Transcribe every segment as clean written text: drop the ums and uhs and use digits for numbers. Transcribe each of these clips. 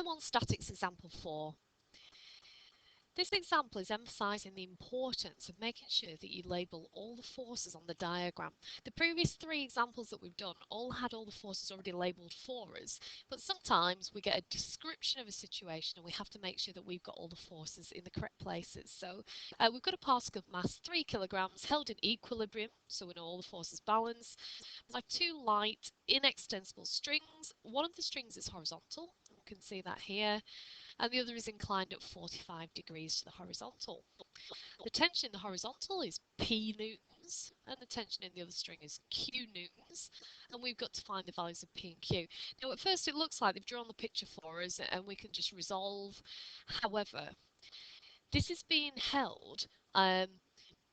on statics example 4. This example is emphasising the importance of making sure that you label all the forces on the diagram. The previous 3 examples that we've done all had all the forces already labelled for us, but sometimes we get a description of a situation and we have to make sure that we've got all the forces in the correct places. So we've got a particle of mass 3 kilograms held in equilibrium, so we know all the forces balance, by 2 light inextensible strings. One of the strings is horizontal, you can see that here, and the other is inclined at 45 degrees to the horizontal. The tension in the horizontal is P newtons, and the tension in the other string is Q newtons, and we've got to find the values of P and Q. Now at first it looks like they've drawn the picture for us and we can just resolve. However, this is being held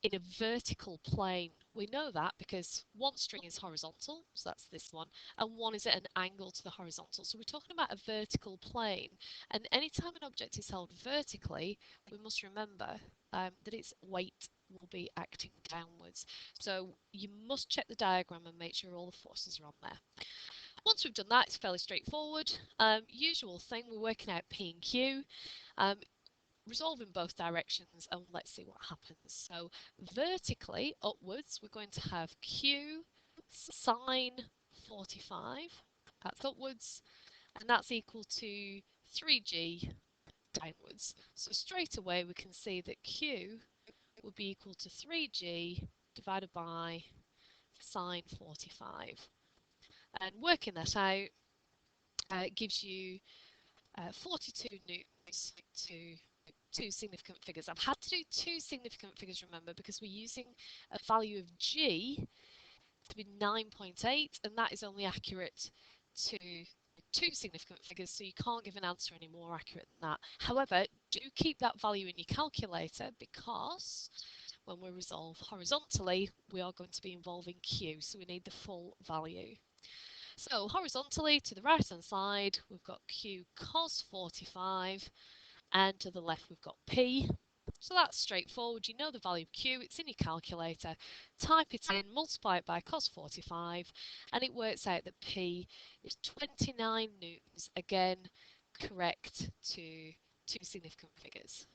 in a vertical plane. We know that because one string is horizontal, so that's this one, and one is at an angle to the horizontal. So we're talking about a vertical plane, and anytime an object is held vertically, we must remember that its weight will be acting downwards. So you must check the diagram and make sure all the forces are on there. Once we've done that, it's fairly straightforward. Usual thing, we're working out P and Q. Resolve in both directions, and let's see what happens. So vertically upwards, we're going to have Q sine 45, that's upwards, and that's equal to 3G downwards. So straight away we can see that Q will be equal to 3G divided by sine 45. And working that out gives you 42 newtons to 2 significant figures. I've had to do 2 significant figures, remember, because we're using a value of G to be 9.8, and that is only accurate to 2 significant figures, so you can't give an answer any more accurate than that. However, do keep that value in your calculator, because when we resolve horizontally, we are going to be involving Q, so we need the full value. So horizontally to the right hand side, we've got Q cos 45, and to the left we've got P. So that's straightforward. You know the value of Q, it's in your calculator. Type it in, multiply it by cos 45, and it works out that P is 29 newtons. Again, correct to 2 significant figures.